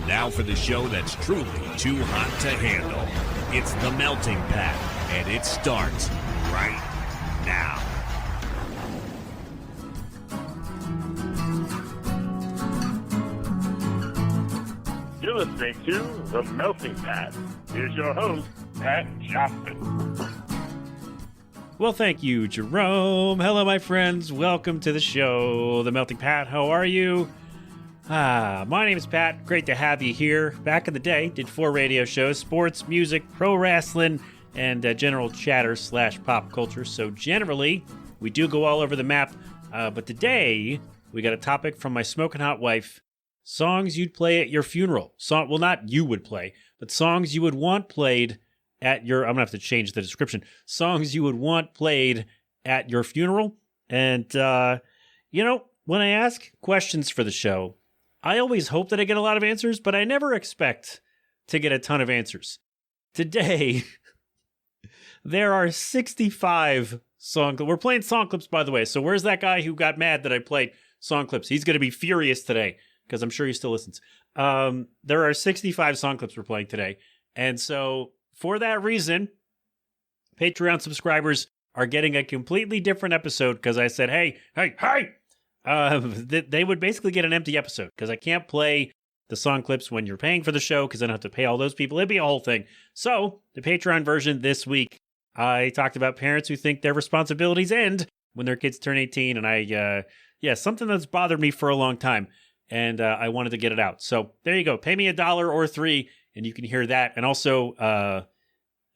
Now for the show that's truly too hot to handle. It's The Melting Pat, and it starts right now. You're listening to The Melting Pat. Here's your host, Pat Johnson. Well, thank you, Jerome. Hello, my friends. Welcome to the show, The Melting Pat. How are you? My name is Pat. Great to have you here. Back in the day, did 4 radio shows: sports, music, pro wrestling, and general chatter / pop culture. So generally, we do go all over the map. But today, we got a topic from my smoking hot wife: songs you'd play at your funeral. Well, not you would play, but songs you would want played at your... I'm going to have to change the description. Songs you would want played at your funeral. And, when I ask questions for the show, I always hope that I get a lot of answers, but I never expect to get a ton of answers. Today, there are 65 song clips. We're playing song clips, by the way. So where's that guy who got mad that I played song clips? He's going to be furious today, because I'm sure he still listens. There are 65 song clips we're playing today. And so for that reason, Patreon subscribers are getting a completely different episode, because I said, hey, they would basically get an empty episode, because I can't play the song clips when you're paying for the show, because then I have to pay all those people. It'd be a whole thing. So the Patreon version this week, I talked about parents who think their responsibilities end when their kids turn 18. And something that's bothered me for a long time. And I wanted to get it out. So there you go. Pay me $1 or $3, and you can hear that. And also a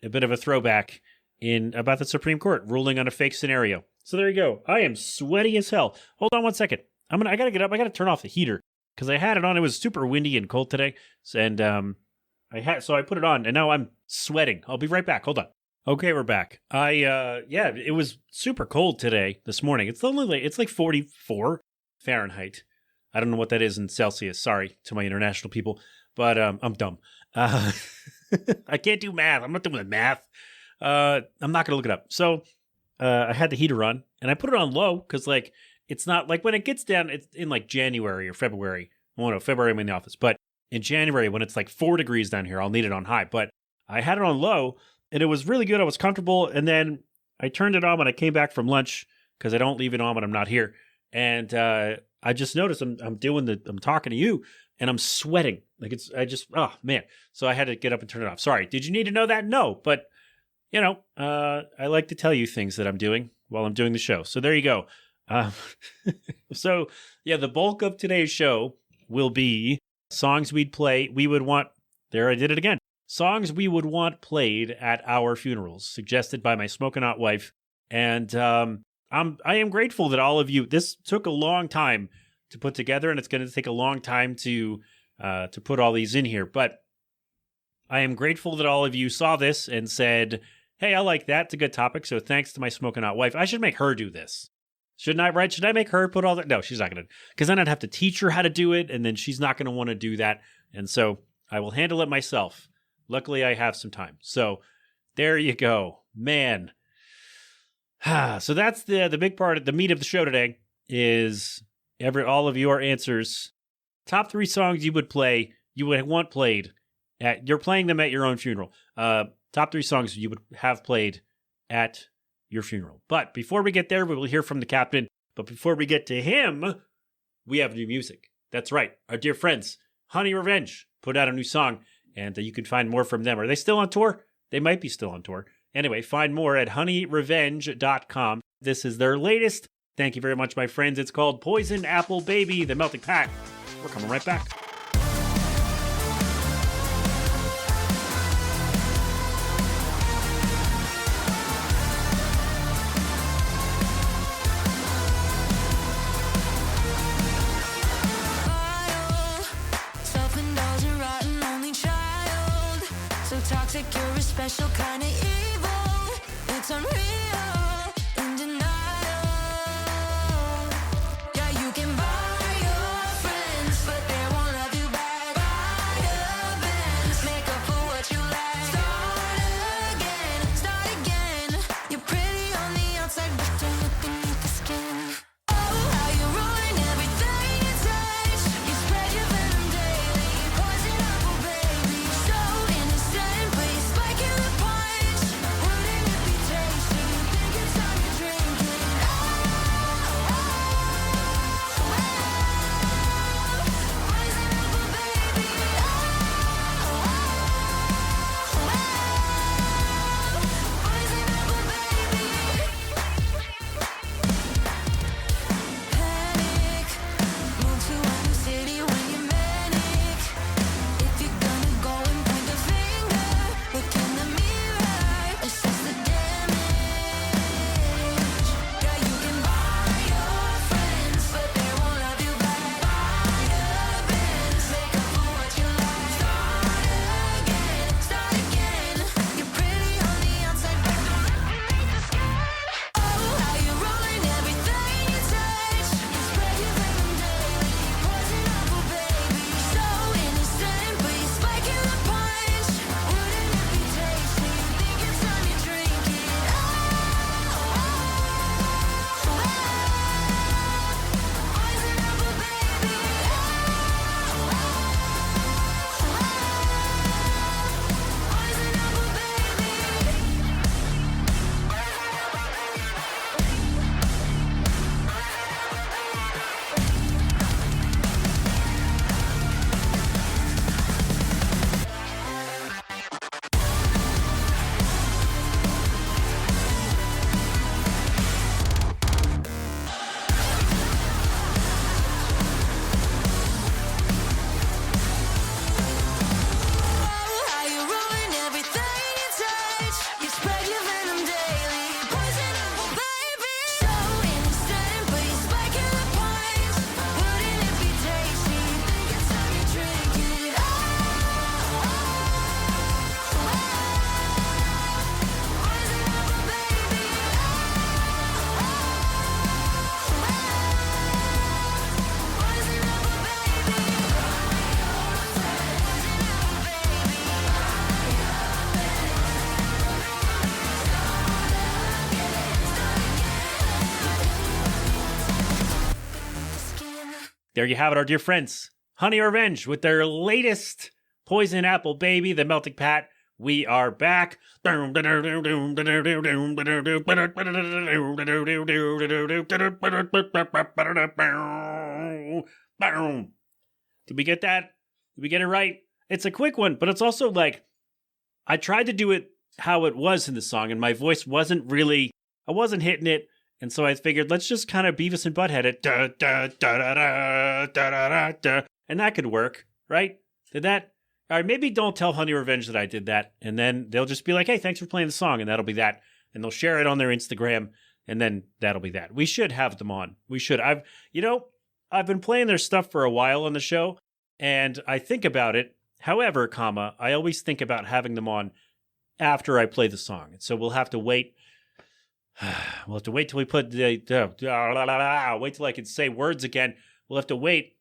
bit of a throwback about the Supreme Court ruling on a fake scenario. So there you go. I am sweaty as hell. Hold on one second. I gotta get up. I gotta turn off the heater, because I had it on. It was super windy and cold today, and so I put it on, and now I'm sweating. I'll be right back. Hold on. Okay, we're back. It was super cold today, this morning. It's like 44 Fahrenheit. I don't know what that is in Celsius. Sorry to my international people, but I'm dumb. I can't do math. I'm not doing the math. I'm not going to look it up. So I had the heater on, and I put it on low, because it's not like when it gets down, it's in like January or February. Well, no, February I'm in the office. But in January, when it's like 4 degrees down here, I'll need it on high. But I had it on low, and it was really good. I was comfortable. And then I turned it on when I came back from lunch, because I don't leave it on when I'm not here. And I just noticed I'm talking to you, and I'm sweating. Oh man. So I had to get up and turn it off. Sorry. Did you need to know that? No, but I like to tell you things that I'm doing while I'm doing the show. So there you go. The bulk of today's show will be songs we would want. There, I did it again. Songs we would want played at our funerals, suggested by my smoking hot wife. And I am grateful that all of you. This took a long time to put together, and it's going to take a long time to put all these in here. But I am grateful that all of you saw this and said, hey, I like that. It's a good topic. So thanks to my smoking hot wife. I should make her do this. Shouldn't I, right? Should I make her put all that? No, she's not going to. Because then I'd have to teach her how to do it, and then she's not going to want to do that. And so I will handle it myself. Luckily, I have some time. So there you go. Man. So that's the big part. The meat of the show today is all of your answers. Top 3 songs you would want played you're playing them at your own funeral. Top 3 songs you would have played at your funeral. But before we get there, we will hear from the captain. But before we get to him, we have new music. That's right. Our dear friends, Honey Revenge, put out a new song, and you can find more from them. Are they still on tour? They might be still on tour. Anyway, find more at honeyrevenge.com. This is their latest. Thank you very much, my friends. It's called Poison Apple Baby, The Melting Pat. We're coming right back. Toxic, you're a special kind of evil. It's unreal, in denial. Yeah, you can buy your friends, but they won't love you back. Buy events, make up for what you lack. Start again. You're pretty on the outside, but don't look beneath the skin. Oh, how you ruin everything you touch. You spread your venom daily, poison there you have it, our dear friends. Honey Revenge with their latest Poison Apple Baby, the Melting Pat. We are back. Did we get that? Did we get it right? It's a quick one, but it's also like, I tried to do it how it was in the song, and my voice wasn't really, I wasn't hitting it. And so I figured, let's just kind of Beavis and Butthead it. Da, da, da, da, da, da, da, da. And that could work, right? Did that? All right, maybe don't tell Honey Revenge that I did that. And then they'll just be like, hey, thanks for playing the song. And that'll be that. And they'll share it on their Instagram. And then that'll be that. We should have them on. We should. I've been playing their stuff for a while on the show. And I think about it. However, I always think about having them on after I play the song. And so we'll have to wait. We'll have to wait till we put wait till I can say words again. We'll have to wait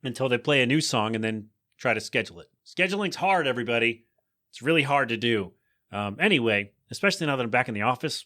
until they play a new song and then try to schedule it. Scheduling's hard, everybody. It's really hard to do. Anyway, especially now that I'm back in the office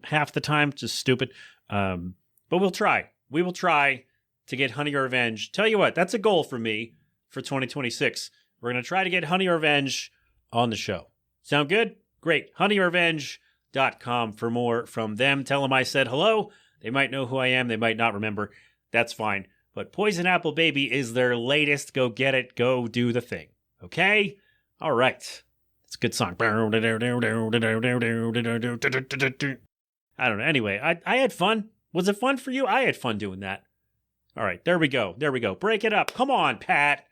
half the time. Just stupid. But we'll try. We will try to get Honey Revenge. Tell you what, that's a goal for me for 2026. We're going to try to get Honey Revenge on the show. Sound good? Great. HoneyRevenge.com for more from them. Tell them I said hello. They might know who I am. They might not remember. That's fine. But Poison Apple Baby is their latest. Go get it. Go do the thing. Okay? All right. It's a good song. I don't know. Anyway, I had fun. Was it fun for you? I had fun doing that. All right. There we go. There we go. Break it up. Come on, Pat.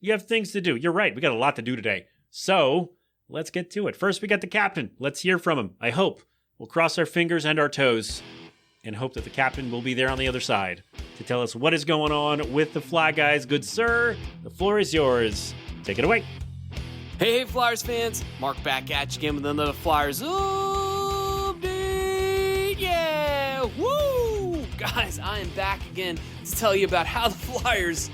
You have things to do. You're right. We got a lot to do today. So let's get to it. First, we got the captain. Let's hear from him. I hope. We'll cross our fingers and our toes and hope that the captain will be there on the other side to tell us what is going on with the Fly Guys. Good sir, the floor is yours. Take it away. Hey, Flyers fans. Mark back at you again with another Flyers update. Yeah, woo! Guys, I am back again to tell you about how the Flyers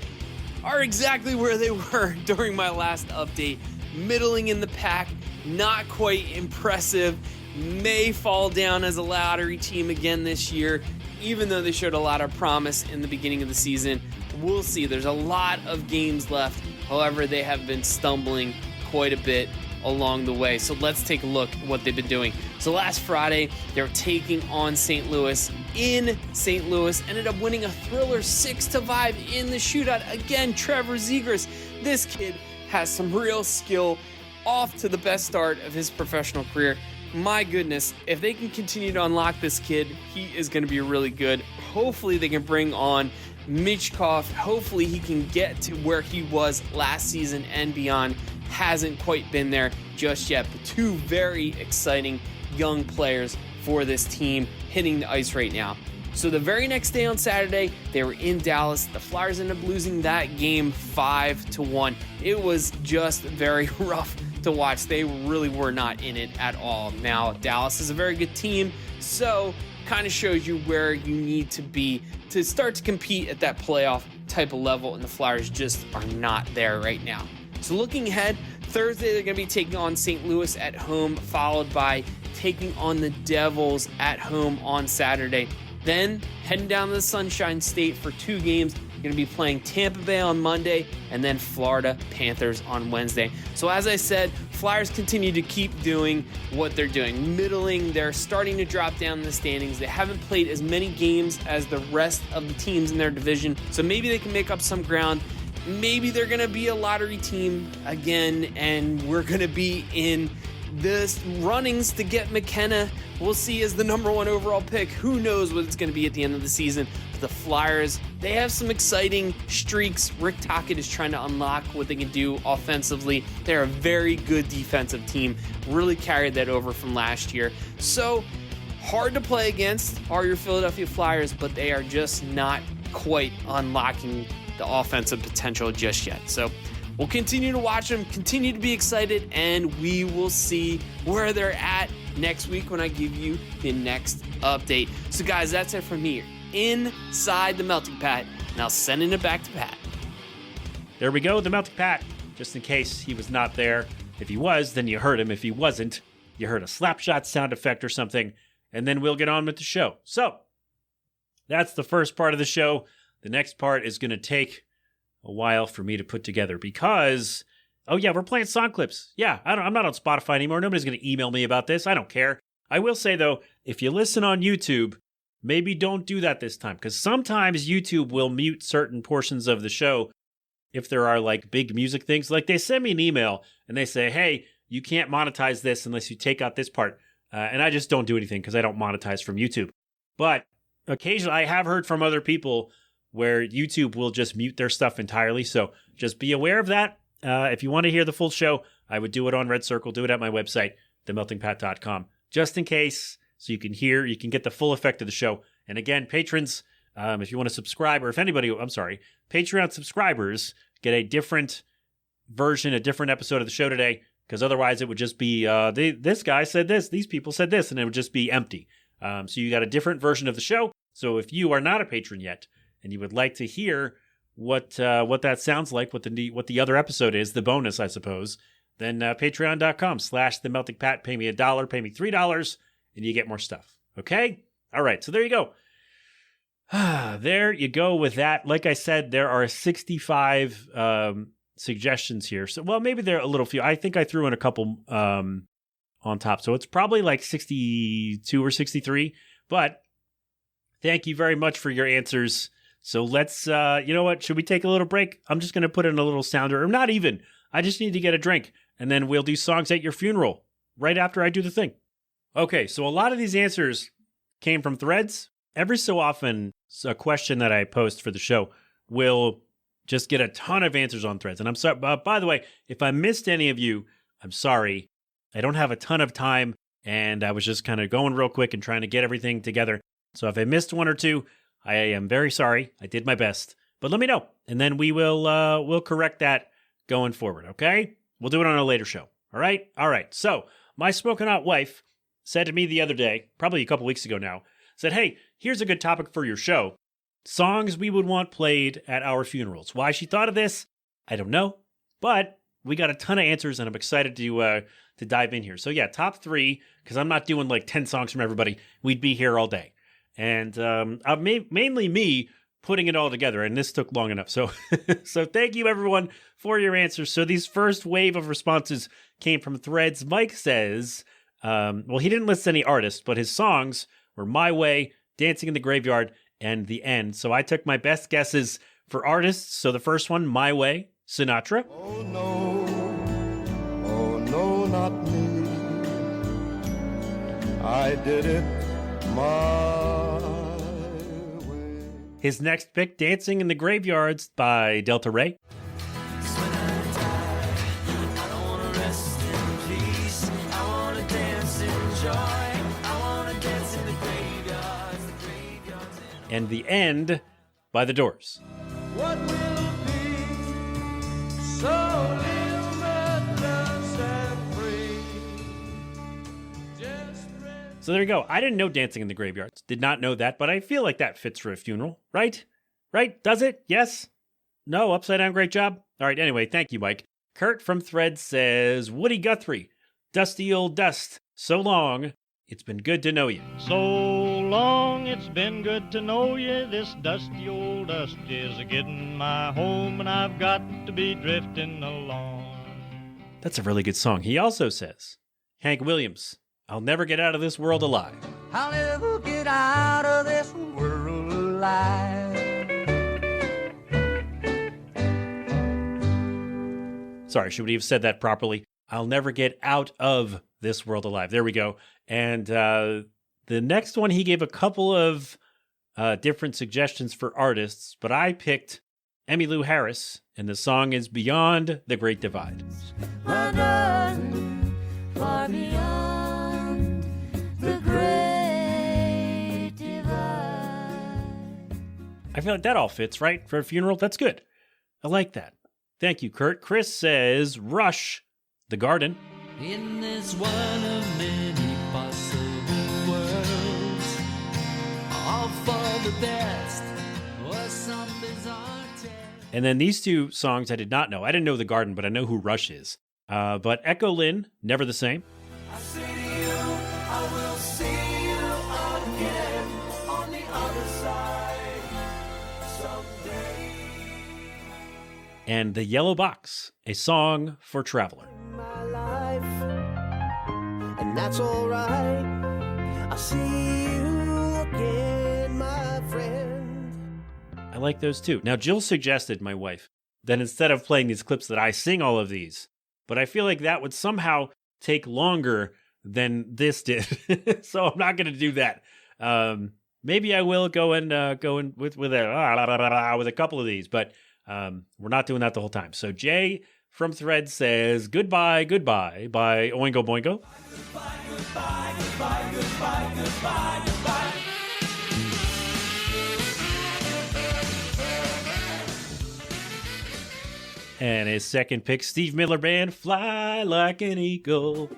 are exactly where they were during my last update. Middling in the pack, not quite impressive. May fall down as a lottery team again this year, even though they showed a lot of promise in the beginning of the season. We'll see. There's a lot of games left. However, they have been stumbling quite a bit along the way. So let's take a look at what they've been doing. So last Friday, they were taking on St. Louis in St. Louis. Ended up winning a thriller 6-5 in the shootout. Again, Trevor Zegras. This kid has some real skill, off to the best start of his professional career. My goodness, if they can continue to unlock this kid, he is going to be really good. Hopefully they can bring on Michkov. Hopefully he can get to where he was last season and beyond. Hasn't quite been there just yet, but two very exciting young players for this team hitting the ice right now. So the very next day on Saturday, they were in Dallas. The Flyers ended up losing that game 5-1. It was just very rough to watch. They really were not in it at all. Now, Dallas is a very good team, so kind of shows you where you need to be to start to compete at that playoff type of level, and the Flyers just are not there right now. So looking ahead, Thursday they're going to be taking on St. Louis at home, followed by taking on the Devils at home on Saturday. Then heading down to the Sunshine State for 2 games. Going to be playing Tampa Bay on Monday and then Florida Panthers on Wednesday. So as I said, Flyers continue to keep doing what they're doing. Middling, they're starting to drop down in the standings. They haven't played as many games as the rest of the teams in their division. So maybe they can make up some ground. Maybe they're going to be a lottery team again, and we're going to be in the runnings to get McKenna. We'll see as the #1 overall pick. Who knows what it's going to be at the end of the season. But the Flyers, they have some exciting streaks. Rick Tocchet is trying to unlock what they can do offensively. They're a very good defensive team. Really carried that over from last year. So hard to play against are your Philadelphia Flyers, but they are just not quite unlocking the offensive potential just yet. So we'll continue to watch them, continue to be excited, and we will see where they're at next week when I give you the next update. So guys, that's it from here inside the Melting Pat. Now sending it back to Pat. There we go, the Melting Pat. Just in case he was not there. If he was, then you heard him. If he wasn't, you heard a slapshot sound effect or something, and then we'll get on with the show. So that's the first part of the show. The next part is going to take a while for me to put together because, oh yeah, we're playing song clips. Yeah, I'm not on Spotify anymore. Nobody's going to email me about this. I don't care. I will say, though, if you listen on YouTube, maybe don't do that this time because sometimes YouTube will mute certain portions of the show if there are like big music things. Like they send me an email and they say, hey, you can't monetize this unless you take out this part. And I just don't do anything because I don't monetize from YouTube. But occasionally I have heard from other people where YouTube will just mute their stuff entirely. So just be aware of that. If you want to hear the full show, I would do it on Red Circle, do it at my website, themeltingpat.com, just in case, so you can get the full effect of the show. And again, patrons, if you want to subscribe, or if anybody, Patreon subscribers get a different version, a different episode of the show today, because otherwise it would just be, this guy said this, these people said this, and it would just be empty. So you got a different version of the show. So if you are not a patron yet, and you would like to hear what that sounds like, what the other episode is, the bonus, I suppose, then patreon.com/themeltingpat. Pay me $1, pay me $3, and you get more stuff. Okay? All right, so there you go. There you go with that. Like I said, there are 65 suggestions here. So, well, maybe there are a little few. I think I threw in a couple on top. So it's probably like 62 or 63. But thank you very much for your answers. So let's, you know what? Should we take a little break? I'm just going to put in a little sounder, or not even. I just need to get a drink, and then we'll do songs at your funeral right after I do the thing. Okay, so a lot of these answers came from threads. Every so often, a question that I post for the show will just get a ton of answers on threads. And I'm sorry, by the way, if I missed any of you, I'm sorry. I don't have a ton of time, and I was just kind of going real quick and trying to get everything together. So if I missed one or two, I am very sorry. I did my best. But let me know, and then we'll correct that going forward, okay? We'll do it on a later show, all right? All right, so my smoking hot wife said to me the other day, probably a couple weeks ago now, said, hey, here's a good topic for your show. Songs we would want played at our funerals. Why she thought of this, I don't know, but we got a ton of answers, and I'm excited to dive in here. So yeah, top 3, because I'm not doing like 10 songs from everybody. We'd be here all day. And mainly me putting it all together, and this took long enough. So so thank you, everyone, for your answers. So these first wave of responses came from threads. Mike says, well, he didn't list any artists, but his songs were My Way, Dancing in the Graveyard, and The End. So I took my best guesses for artists. So the first one, My Way, Sinatra. Oh no, not me. I did it my way. His next pick, Dancing in the Graveyards by Delta Ray. And The End by The Doors. What will it be? So live reckless and free. So there you go. I didn't know Dancing in the Graveyards. Did not know that, but I feel like that fits for a funeral, right? Right? Does it? Yes? No? Upside down, great job? All right, anyway, thank you, Mike. Kurt from Threads says, Woody Guthrie, Dusty Old Dust, so long, it's been good to know you. So long, it's been good to know you. This dusty old dust is getting my home, and I've got to be drifting along. That's a really good song. He also says, Hank Williams, I'll never get out of this world alive. I'll never get out of this world alive. Sorry, should we have said that properly? I'll never get out of this world alive. There we go. And the next one, he gave a couple of different suggestions for artists, but I picked Emmylou Harris, and the song is Beyond the Great Divide. My darling, far beyond the great divide. I feel like that all fits, right? For a funeral? That's good. I like that. Thank you, Kurt. Chris says Rush, The Garden. In this one of many possible worlds, all for the best, or some bizarre tale. And then these two songs I did not know. I didn't know The Garden, but I know who Rush is. But Echo Lynn, Never the Same. I say to you, I will see you again on the other side. Someday. and The Yellow Box, a song for Traveler. My life, and that's alright. I see you again, my friend. I like those too. Now, Jill suggested, my wife, that instead of playing these clips that I sing all of these, but I feel like that would somehow take longer than this did. So I'm not going to do that. Maybe I will go in with a couple of these, but we're not doing that the whole time. So Jay from Threads says, Goodbye, Goodbye by Oingo Boingo. And his second pick, Steve Miller Band, Fly Like an Eagle.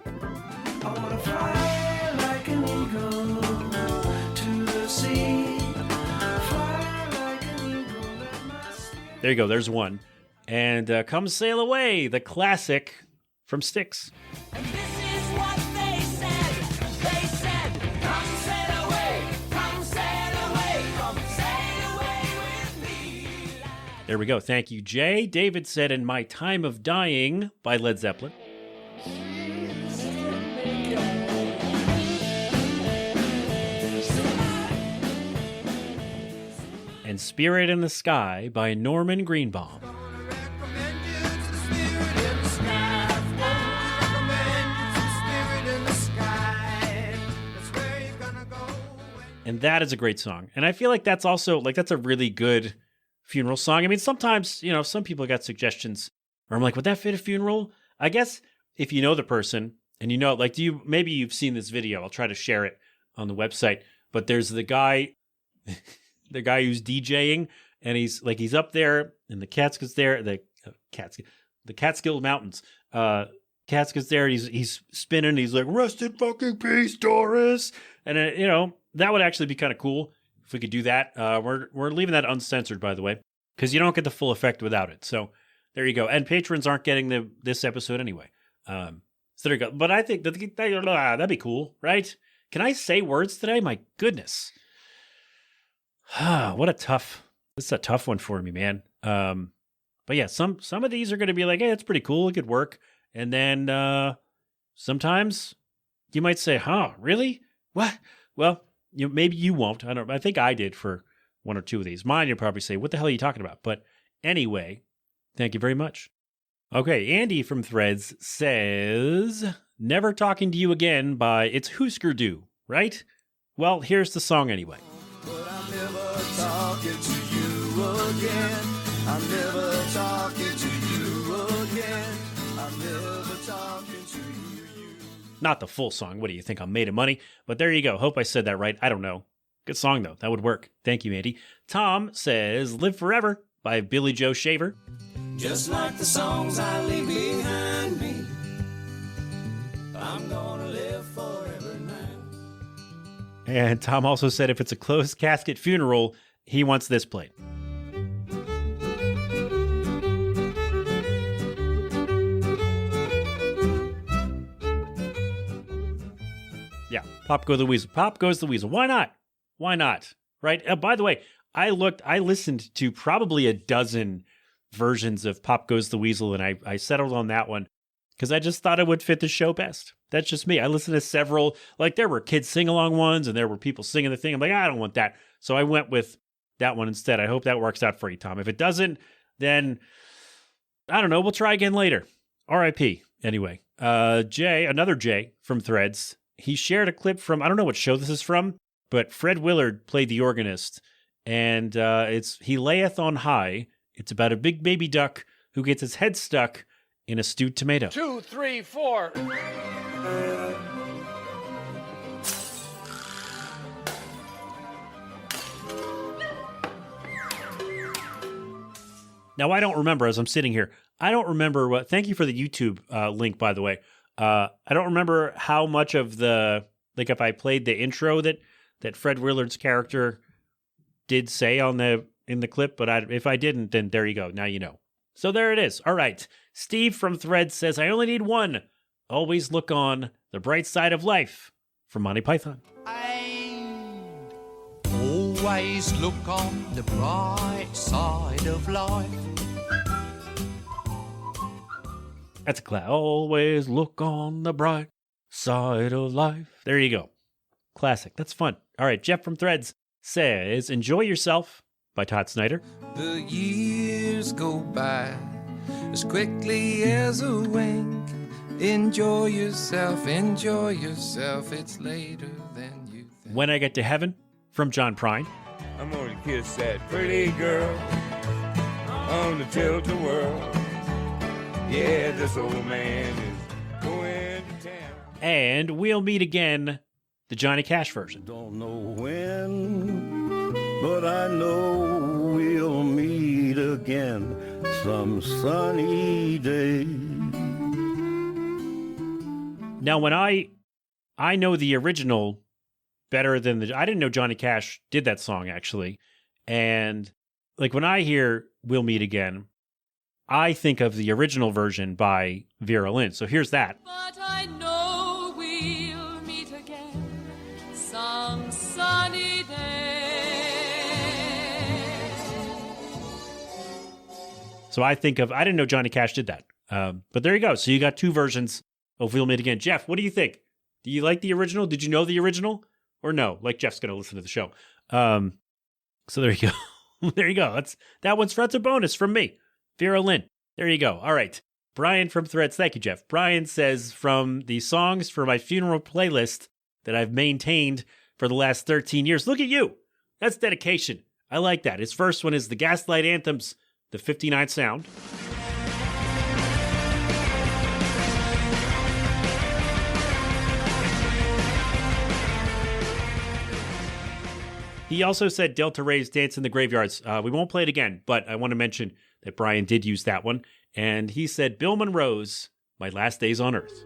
I wanna fly like an eagle to the sea. Fly like an eagle, let my spirit. There you go, there's one. And Come Sail Away, the classic from Styx. And this is what they said. They said, come sail away, come sail away, come sail away with me. There we go. Thank you, Jay. David said, In My Time of Dying by Led Zeppelin. And Spirit in the Sky by Norman Greenbaum. And that is a great song. And I feel like that's also, like, that's a really good funeral song. I mean, sometimes, some people got suggestions where I'm like, would that fit a funeral? I guess if you know the person and like, maybe you've seen this video. I'll try to share it on the website. But there's the guy, who's DJing, and he's up there in the Catskills there, the Catskill Mountains. Catskills there, he's spinning, he's like, rest in fucking peace, Doris. And, that would actually be kind of cool if we could do that. We're leaving that uncensored, by the way, because you don't get the full effect without it. So there you go. And patrons aren't getting this episode anyway. So there you go. But I think that'd be cool, right? Can I say words today? My goodness. This is a tough one for me, man. But yeah, some of these are going to be like, hey, it's pretty cool. It could work. And then sometimes you might say, huh, really? What? Well, maybe you won't. I think I did for one or two of these. Mine, you'll probably say, what the hell are you talking about? But anyway, thank you very much. Okay, Andy from Threads says, Never Talking to You Again by It's Husker Du, right? Well, here's the song anyway. But I'm never talking to you again. I'm never talking to you again. I'm never talking to you. Not the full song. What do you think? I'm made of money. But there you go. Hope I said that right. I don't know. Good song, though. That would work. Thank you, Andy. Tom says, Live Forever by Billy Joe Shaver. Just like the songs I leave behind me, I'm gonna live forever now. And Tom also said if it's a closed casket funeral, he wants this played. Yeah, Pop Goes the Weasel. Pop Goes the Weasel. Why not? Why not? Right? By the way, I listened to probably a dozen versions of Pop Goes the Weasel, and I settled on that one because I just thought it would fit the show best. That's just me. I listened to several, like there were kids sing-along ones, and there were people singing the thing. I'm like, I don't want that. So I went with that one instead. I hope that works out for you, Tom. If it doesn't, then I don't know. We'll try again later. R.I.P. Anyway, another Jay from Threads, he shared a clip from, I don't know what show this is from, but Fred Willard played the organist, and it's He Layeth on High. It's about a big baby duck who gets his head stuck in a stewed tomato. 2, 3, 4. Now, I don't remember, as I'm sitting here, I don't remember what, thank you for the YouTube link, by the way. I don't remember how much of the, like if I played the intro that Fred Willard's character did say in the clip, but if I didn't, then there you go. Now you know. So there it is. All right. Steve from Threads says, I only need one. Always look on the bright side of life from Monty Python. Always look on the bright side of life. That's a class. Always look on the bright side of life. There you go. Classic. That's fun. All right, Jeff from Threads says, Enjoy Yourself by Todd Snyder. The years go by as quickly as a wink. Enjoy yourself, it's later than you think. When I Get to Heaven from John Prine. I'm gonna kiss that pretty girl on the tilt-a-whirl. Yeah, this old man is going to town. And We'll Meet Again, the Johnny Cash version. Don't know when, but I know we'll meet again some sunny day. Now, when I know the original better than I didn't know Johnny Cash did that song, actually. And like when I hear We'll Meet Again, I think of the original version by Vera Lynn. So here's that. But I know we'll meet again some sunny day. So I didn't know Johnny Cash did that. But there you go. So you got two versions of We'll Meet Again. Jeff, what do you think? Do you like the original? Did you know the original? Or no? Like Jeff's going to listen to the show. So there you go. There you go. That one's a bonus from me. Vera Lynn. There you go. All right. Brian from Threads. Thank you, Jeff. Brian says, from the songs for my funeral playlist that I've maintained for the last 13 years. Look at you. That's dedication. I like that. His first one is the Gaslight Anthems, the 59 Sound. He also said Delta Ray's Dance in the Graveyards. We won't play it again, but I want to mention that Brian did use that one. And he said Bill Monroe's My Last Days on Earth.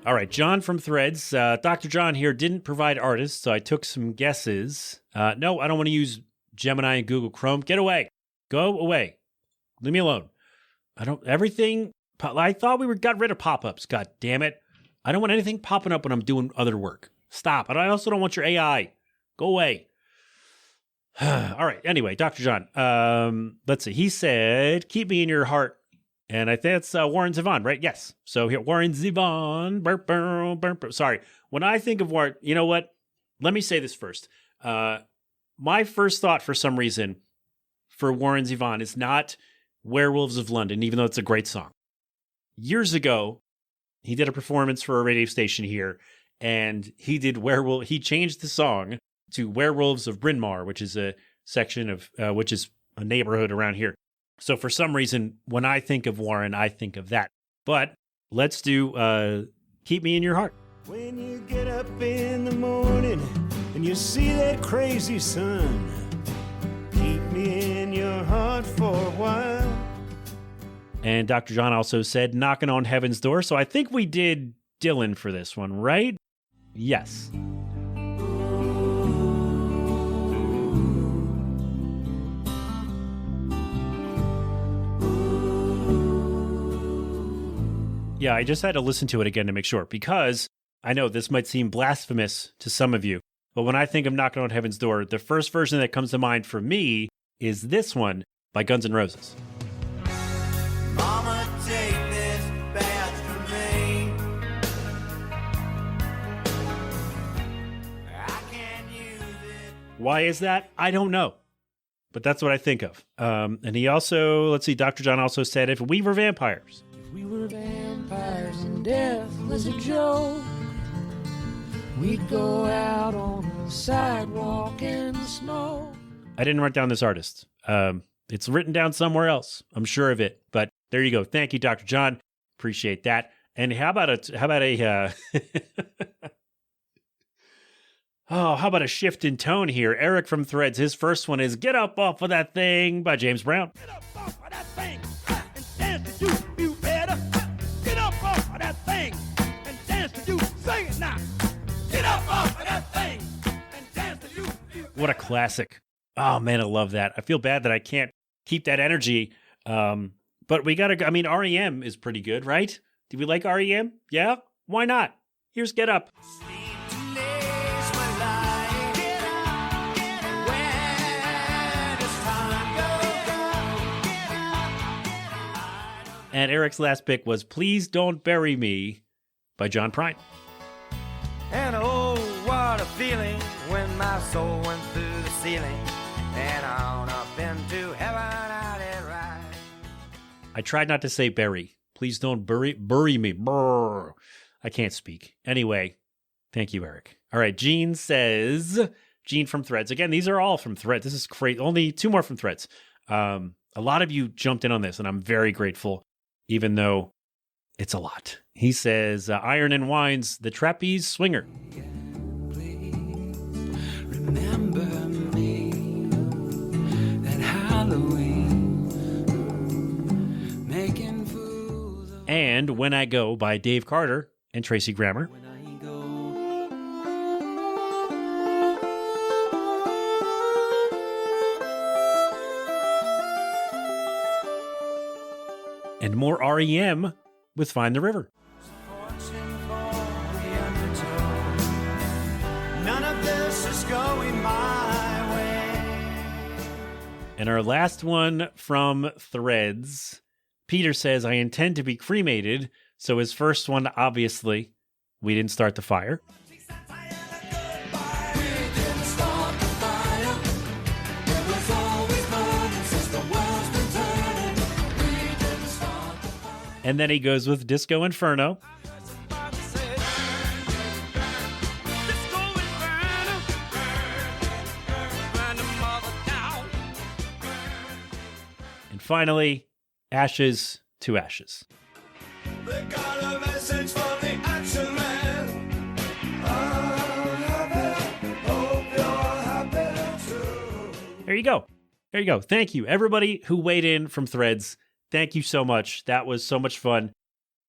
All right, John from Threads. Dr. John here didn't provide artists, so I took some guesses. No, I don't want to use Gemini and Google Chrome. Get away. Go away. Leave me alone. I thought we got rid of pop-ups. God damn it. I don't want anything popping up when I'm doing other work. Stop. And I also don't want your AI. Go away. All right. Anyway, Dr. John. Let's see. He said, keep me in your heart. And I think that's Warren Zevon, right? Yes. So here, Warren Zevon. Burp, burp, burp, burp. Sorry. When I think of Warren, you know what? Let me say this first. My first thought, for some reason, for Warren Zevon is not Werewolves of London, even though it's a great song. Years ago, he did a performance for a radio station here, and he changed the song to Werewolves of Bryn Mawr, which is a section of, which is a neighborhood around here. So for some reason, when I think of Warren, I think of that. But let's do Keep Me in Your Heart. When you get up in the morning and you see that crazy sun, keep me in your heart for a while. And Dr. John also said Knocking on Heaven's Door. So I think we did Dylan for this one, right? Yes. Yeah, I just had to listen to it again to make sure, because I know this might seem blasphemous to some of you, but when I think of Knocking on Heaven's Door, the first version that comes to mind for me is this one by Guns N' Roses. Mama, take this bath from me. I can't use it. Why is that? I don't know, but that's what I think of. And he also, let's see, Dr. John also said, if we were vampires. If we were vampires and death was a joke, we'd go out on the sidewalk in the snow. I didn't write down this artist. It's written down somewhere else. I'm sure of it. But there you go. Thank you, Dr. John. Appreciate that. And how about a how about a shift in tone here? Eric from Threads, his first one is Get Up Off of That Thing by James Brown. Get up off of that thing and dance to you, you better. Get up off of that thing and dance to you. Sing it now. Get up off of that thing and dance to you. What a classic. Oh, man, I love that. I feel bad that I can't keep that energy. But we got to, I mean, REM is pretty good, right? Do we like REM? Yeah? Why not? Here's Get Up. Sleep today's my life. And Eric's last pick was Please Don't Bury Me by John Prine. And oh, what a feeling when my soul went through the ceiling and on up into heaven I did ride. I tried not to say bury. Please don't bury me. Brr. I can't speak. Anyway, thank you, Eric. All right, Gene says, Gene from Threads. Again, these are all from Threads. This is great. Only 2 more from Threads. A lot of you jumped in on this, and I'm very grateful, even though it's a lot. He says, Iron and Wine's The Trapeze Swinger. Remember me that Halloween, making fools of And When I Go by Dave Carter and Tracy Grammer. when I go. And more REM with Find the River. Fortune for the undertow. None of this is going my way. And our last one from Threads. Peter says, I intend to be cremated. So his first one, obviously, We Didn't Start the Fire. And then he goes with Disco Inferno. And finally, Ashes to Ashes. They got a message from the Action Man. I'm happy, hope you're happy too. There you go. There you go. Thank you, everybody who weighed in from Threads. Thank you so much. That was so much fun.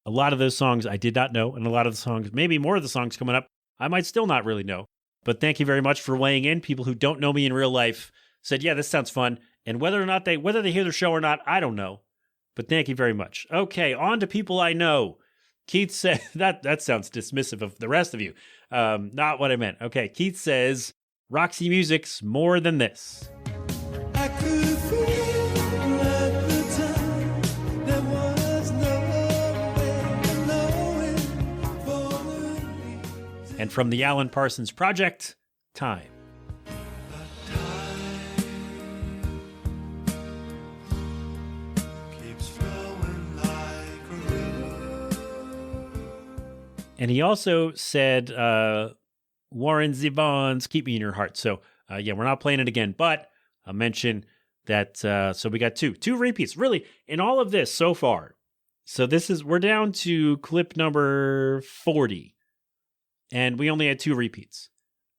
A lot of those songs I did not know, and a lot of the songs, maybe more of the songs coming up, I might still not really know. But thank you very much for weighing in. People who don't know me in real life said, yeah, this sounds fun. And whether they hear the show or not, I don't know. But thank you very much. Okay, on to people I know. Keith said, that sounds dismissive of the rest of you. Not what I meant. Okay, Keith says, Roxy Music's More Than This. I could feel at the time there was no way of knowing for the reason. And from the Alan Parsons Project, Time. Keeps flowing like a river. And he also said, Warren Zevon's Keep Me in Your Heart. So, yeah, we're not playing it again, but I'll mention that. So we got two repeats, really, in all of this so far. So we're down to clip number 40, and we only had 2 repeats.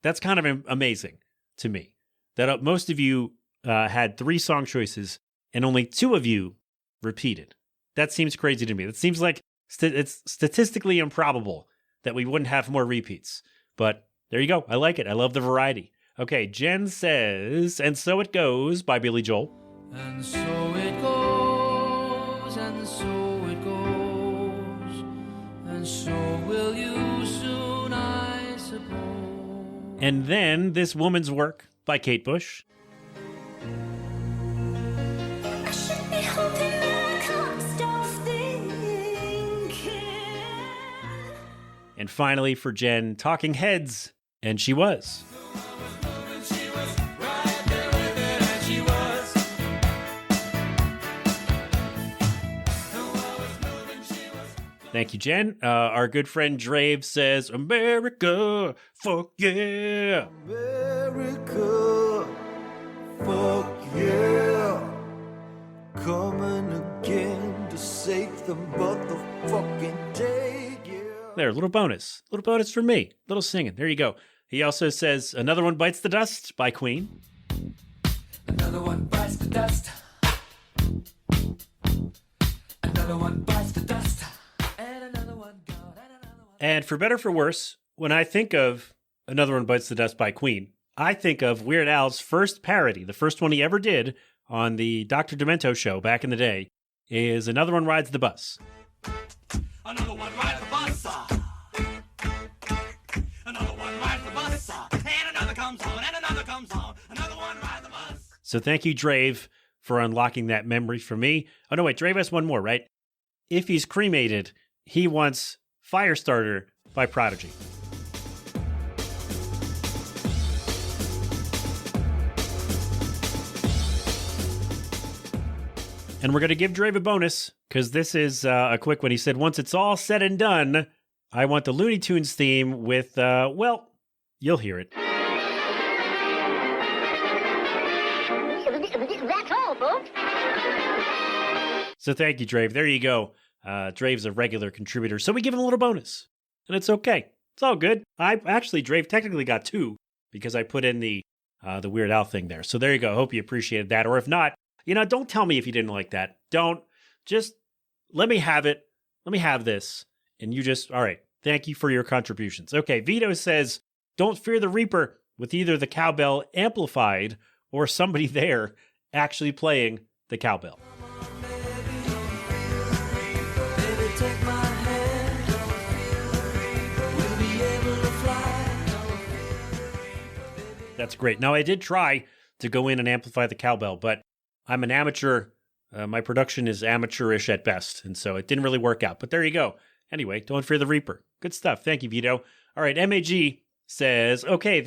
That's kind of amazing to me that most of you had 3 song choices and only 2 of you repeated. That seems crazy to me. That seems like it's statistically improbable that we wouldn't have more repeats. But there you go. I like it. I love the variety. Okay, Jen says, And So It Goes by Billy Joel. And so it goes, and so it goes, and so will you soon, I suppose. And then This Woman's Work by Kate Bush. I should be hoping that I can't stop thinking. And finally for Jen, Talking Heads, And She Was. Thank you, Jen. Our good friend Drave says, America, fuck yeah. America, fuck yeah. Coming again to save the motherfucking day, yeah. There, little bonus for me, little singing. There you go. He also says, Another One Bites the Dust by Queen. Another one bites the dust. Another one bites the dust. And another one gone. And another one. And for better or for worse, when I think of Another One Bites the Dust by Queen, I think of Weird Al's first parody. The first one he ever did on the Dr. Demento show back in the day is Another One Rides the Bus. Another one rides the bus, another one rides the bus, and another comes on, and another comes on, another one rides the bus. So thank you, Drave, for unlocking that memory for me. Oh, no, wait, Drave has one more, right? if he's cremated, he wants Firestarter by Prodigy. And we're going to give Drave a bonus, because this is a quick one. He said, once it's all said and done, I want the Looney Tunes theme with, well, you'll hear it. That's all, folks. So thank you, Drave. There you go. Drave's a regular contributor, so we give him a little bonus. And it's okay. It's all good. Drave technically got 2, because I put in the Weird Al thing there. So there you go. Hope you appreciated that. Or if not, don't tell me if you didn't like that. Don't. Just let me have it. Let me have this. And you just, all right. Thank you for your contributions. Okay, Vito says, don't fear the Reaper with either the cowbell amplified or somebody there actually playing the cowbell. Baby, take my hand. We'll be able to fly. That's great. Now, I did try to go in and amplify the cowbell, but I'm an amateur. My production is amateurish at best, and so it didn't really work out. But there you go. Anyway, don't fear the Reaper. Good stuff. Thank you, Vito. All right, MAG says, okay,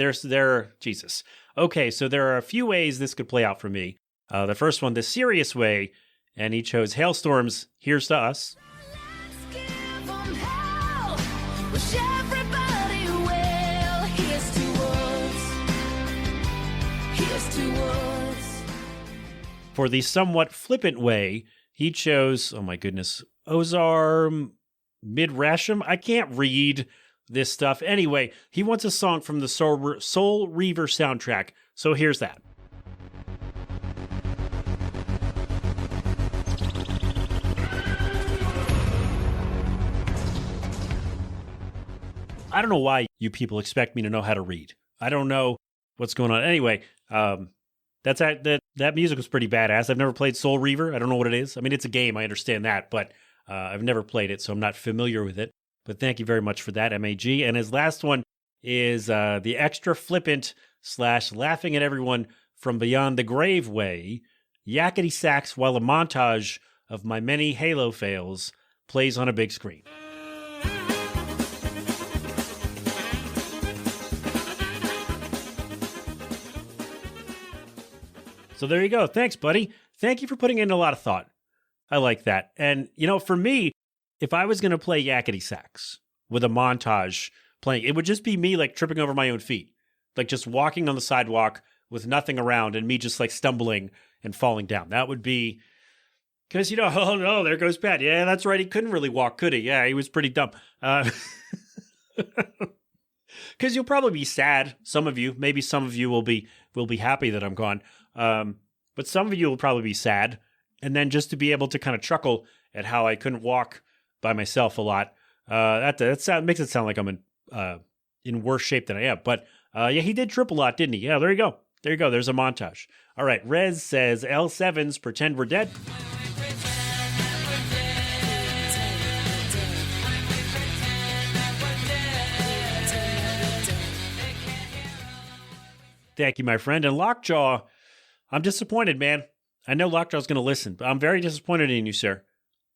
Jesus. Okay, so there are a few ways this could play out for me. The first one, the serious way, and he chose Hailstorms, Here's to Us. Wish everybody well. Here's to us. Here's to us. For the somewhat flippant way, he chose, oh my goodness, Ozar Midrashim. I can't read this stuff. Anyway, he wants a song from the Soul Reaver soundtrack. So here's that. I don't know why you people expect me to know how to read. I don't know what's going on. Anyway, that music was pretty badass. I've never played Soul Reaver. I don't know what it is. I mean, it's a game. I understand that, but I've never played it, so I'm not familiar with it. But thank you very much for that, MAG. And his last one is the extra flippant / laughing at everyone from Beyond the Grave way, yakety sax while a montage of my many Halo fails plays on a big screen. So there you go. Thanks, buddy. Thank you for putting in a lot of thought. I like that. And, for me, if I was going to play yakety sax with a montage playing, it would just be me like tripping over my own feet, like just walking on the sidewalk with nothing around and me just like stumbling and falling down. That would be because, oh no, there goes Pat. Yeah, that's right. He couldn't really walk, could he? Yeah, he was pretty dumb. Because you'll probably be sad. Some of you, maybe some of you will be happy that I'm gone. But some of you will probably be sad. And then just to be able to kind of chuckle at how I couldn't walk by myself a lot, that makes it sound like I'm in worse shape than I am. But yeah, he did trip a lot, didn't he? Yeah, there you go. There you go. There's a montage. All right, Rez says L7's Pretend We're Dead. Thank you, my friend. And Lockjaw, I'm disappointed, man. I know Lockjaw's going to listen, but I'm very disappointed in you, sir.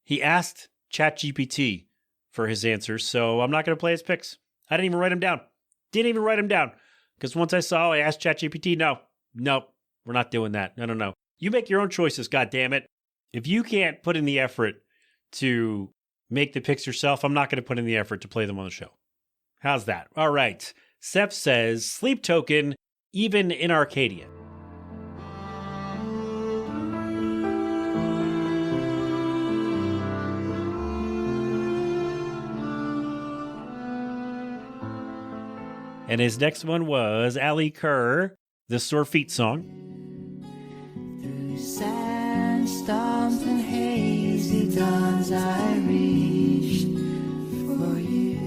He asked ChatGPT for his answers, so I'm not going to play his picks. I didn't even write them down. Because once I asked ChatGPT, no, we're not doing that. No. You make your own choices, goddammit. If you can't put in the effort to make the picks yourself, I'm not going to put in the effort to play them on the show. How's that? All right. Seth says, Sleep Token, even in Arcadia. And his next one was Ali Kerr, the Sore Feet song. Through sandstorms and hazy dawns I reached for you.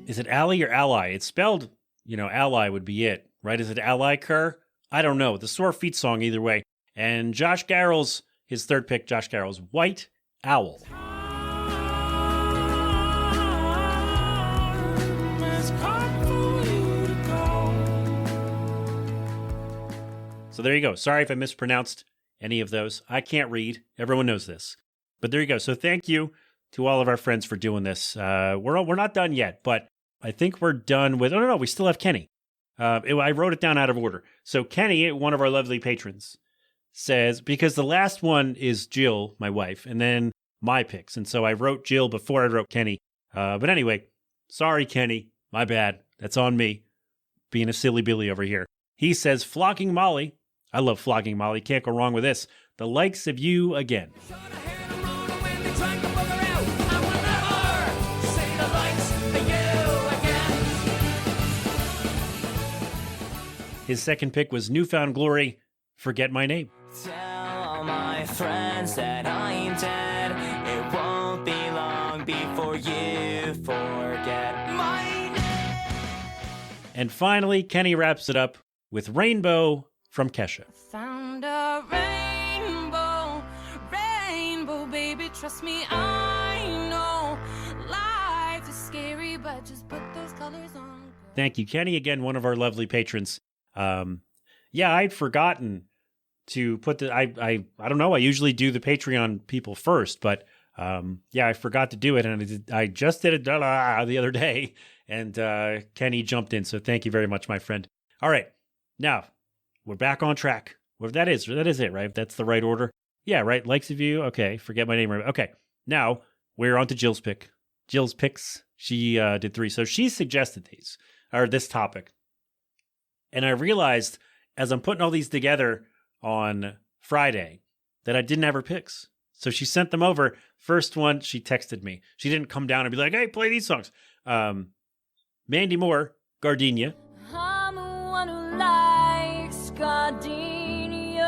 Is it Ali or Ally? It's spelled, Ally would be it, right? Is it Ali Kerr? I don't know. The Sore Feet song either way. And Josh Garrels, his third pick, Josh Garrels, White Owl. So there you go. Sorry if I mispronounced any of those. I can't read. Everyone knows this. But there you go. So thank you to all of our friends for doing this. We're not done yet, but I think we're done with. Oh no, we still have Kenny. I wrote it down out of order. So Kenny, one of our lovely patrons, says, because the last one is Jill, my wife, and then my picks. And so I wrote Jill before I wrote Kenny. But anyway, sorry, Kenny. My bad. That's on me. Being a silly Billy over here. He says, Flogging Molly. I love Flogging Molly. Can't go wrong with this. The likes of you again. His second pick was Newfound Glory, Forget My Name. Tell all my friends that I'm dead. It won't be long before you forget my name. And finally, Kenny wraps it up with Rainbow from Kesha. Found a rainbow, rainbow, baby, trust me, I know. Life is scary, but just put those colors on. Thank you, Kenny. Again, one of our lovely patrons. Yeah, I'd forgotten to put the, I don't know. I usually do the Patreon people first, but, yeah, I forgot to do it. And I just did it the other day, and, Kenny jumped in. So thank you very much, my friend. All right. Now we're back on track. Well, that is it, right? That's the right order. Yeah. Right. Likes of you. Okay. Forget my name. Okay. Now we're on to Jill's pick. Jill's picks. She, did 3. So she suggested these, or this topic. And I realized as I'm putting all these together on Friday that I didn't have her picks. So she sent them over. First one, she texted me. She didn't come down and be like, hey, play these songs. Mandy Moore, Gardenia. I'm the one who likes gardenia.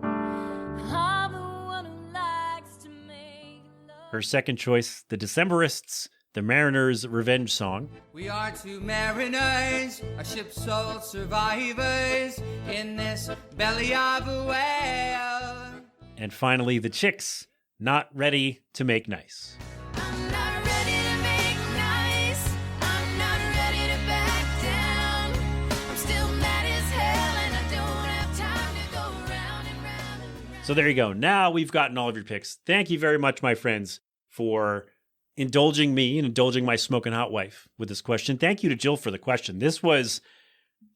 I'm the one who likes to make love. Her second choice, the Decemberists, the Mariners' Revenge Song. We are two mariners, a ship's sole survivors in this belly of a whale. And finally, the Chicks, Not Ready to Make Nice. I'm not ready to make nice. I'm not ready to back down. I'm still mad as hell and I don't have time to go round and round and round. So there you go. Now we've gotten all of your picks. Thank you very much, my friends, for indulging me and indulging my smoking hot wife with this question. Thank you to Jill for the question. This was,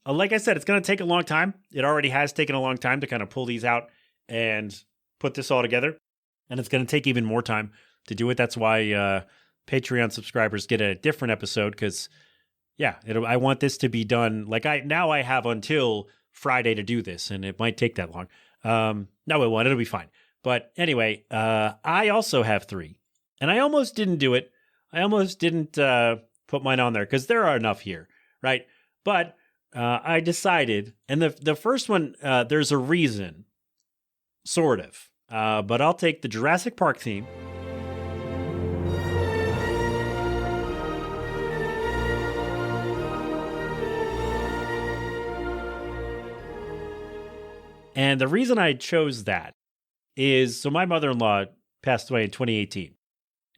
like I said, it's going to take a long time. It already has taken a long time to kind of pull these out and put this all together. And it's going to take even more time to do it. That's why Patreon subscribers get a different episode because, yeah, I want this to be done. Like I have until Friday to do this, and it might take that long. No, it won't. It'll be fine. But anyway, I also have 3. And I almost didn't do it. I almost didn't put mine on there because there are enough here, right? But I decided, and the first one, there's a reason, sort of. But I'll take the Jurassic Park theme. And the reason I chose that is, so my mother-in-law passed away in 2018.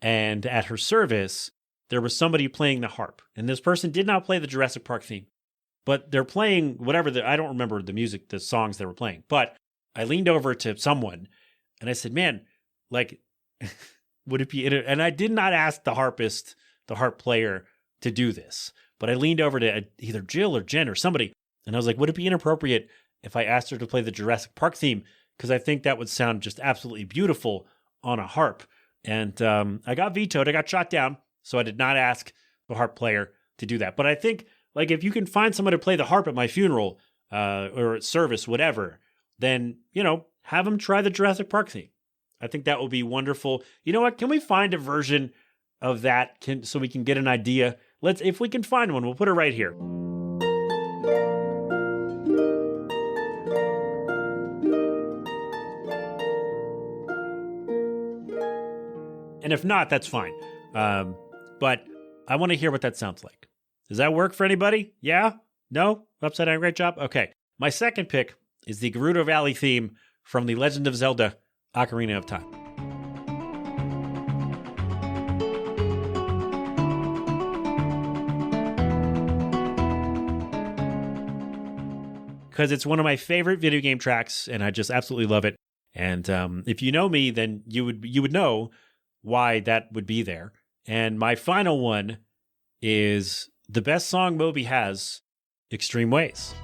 And at her service, there was somebody playing the harp. And this person did not play the Jurassic Park theme. But they're playing whatever, I don't remember the music, the songs they were playing. But I leaned over to someone and I said, man, like, would it be, and I did not ask the harpist, the harp player, to do this. But I leaned over to either Jill or Jen or somebody. And I was like, would it be inappropriate if I asked her to play the Jurassic Park theme? Because I think that would sound just absolutely beautiful on a harp. And I got vetoed. I got shot down. So I did not ask the harp player to do that. But I think, like, if you can find someone to play the harp at my funeral or at service, whatever, then, have them try the Jurassic Park theme. I think that will be wonderful. You know what? Can we find a version of that so we can get an idea? If we can find one, we'll put it right here. And if not, that's fine. But I want to hear what that sounds like. Does that work for anybody? Yeah? No? Upside down, great job? Okay. My second pick is the Gerudo Valley theme from The Legend of Zelda: Ocarina of Time. Because it's one of my favorite video game tracks, and I just absolutely love it. And if you know me, then you would know why that would be there. And my final one is the best song Moby has, Extreme Ways.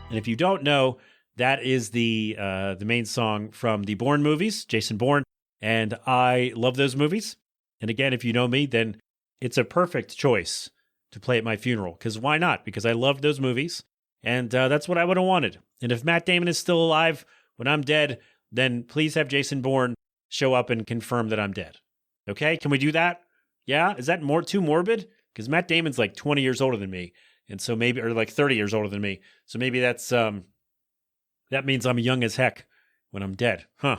And if you don't know, that is the main song from the Bourne movies, Jason Bourne, and I love those movies. And again, if you know me, then it's a perfect choice to play at my funeral. Because why not? Because I loved those movies, and that's what I would have wanted. And if Matt Damon is still alive when I'm dead, then please have Jason Bourne show up and confirm that I'm dead. Okay? Can we do that? Yeah? Is that too morbid? Because Matt Damon's like 20 years older than me. And so maybe, or like 30 years older than me. So maybe that means I'm young as heck when I'm dead. Huh.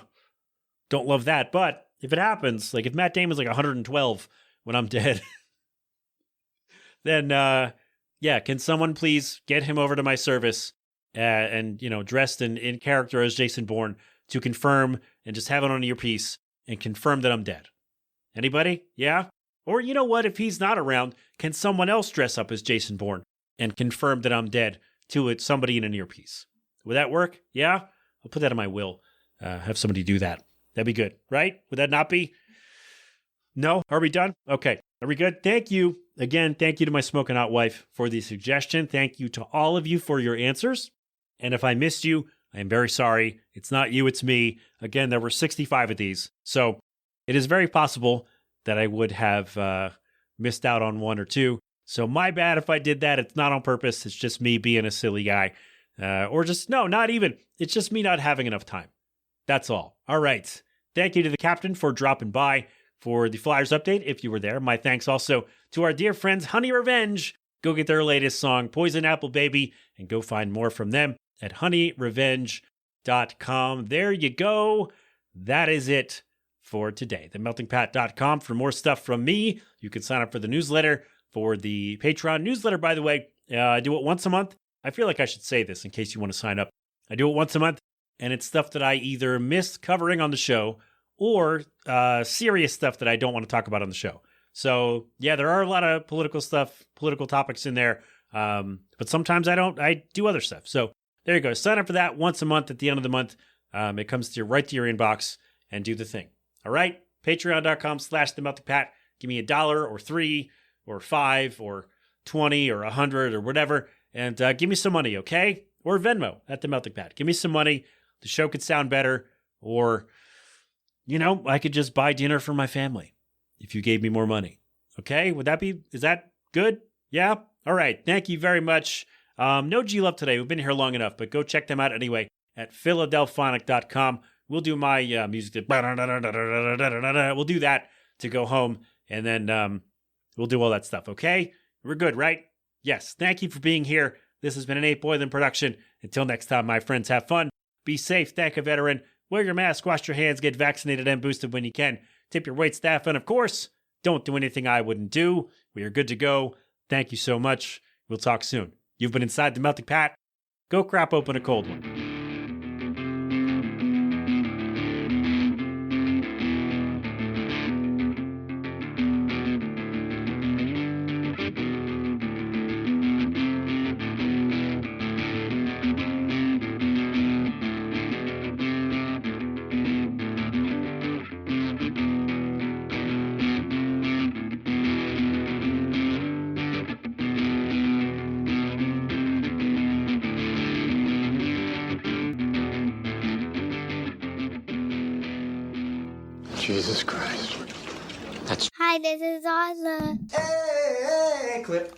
Don't love that. But if it happens, like if Matt Damon's like 112 when I'm dead, then, can someone please get him over to my service and, dressed in character as Jason Bourne to confirm and just have it on earpiece and confirm that I'm dead. Anybody? Yeah? Or you know what? If he's not around, can someone else dress up as Jason Bourne and confirm that I'm dead to it, somebody in an earpiece? Would that work? Yeah? I'll put that in my will. Have somebody do that. That'd be good, right? Would that not be? No? Are we done? Okay. Are we good? Thank you. Again, thank you to my smoking hot wife for the suggestion. Thank you to all of you for your answers. And if I missed you, I am very sorry. It's not you, it's me. Again, there were 65 of these. So it is very possible that I would have missed out on one or two. So my bad if I did that. It's not on purpose. It's just me being a silly guy. Not even. It's just me not having enough time. That's all. All right. Thank you to the captain for dropping by for the Flyers update, if you were there. My thanks also to our dear friends, Honey Revenge. Go get their latest song, Poison Apple Baby, and go find more from them at honeyrevenge.com. There you go. That is it for today. TheMeltingPat.com for more stuff from me. You can sign up for the newsletter, for the Patreon newsletter, by the way. I do it once a month. I feel like I should say this in case you want to sign up. I do it once a month, and it's stuff that I either missed covering on the show or serious stuff that I don't want to talk about on the show. So, yeah, there are a lot of political topics in there, but sometimes I do other stuff. So there you go. Sign up for that once a month at the end of the month. It comes right to your inbox and do the thing. All right? Patreon.com/TheMeltingPat. Give me $1 or $3 or $5 or $20 or $100 or whatever, and give me some money, okay? Or Venmo at The Melting Pat. Give me some money. The show could sound better, or, I could just buy dinner for my family if you gave me more money. Okay? Is that good? Yeah? All right. Thank you very much. No G-Love today. We've been here long enough, but go check them out anyway at Philadelphonic.com. We'll do my music. We'll do that to go home, and then we'll do all that stuff, okay? We're good, right? Yes. Thank you for being here. This has been an 8 Boylan production. Until next time, my friends, have fun. Be safe. Thank a veteran. Wear your mask, wash your hands, get vaccinated and boosted when you can. Tip your wait staff, and of course, don't do anything I wouldn't do. We are good to go. Thank you so much. We'll talk soon. You've been inside the Melting Pat. Go crap open a cold one. Jesus Christ. Hi, this is Ozma. Hey, clip.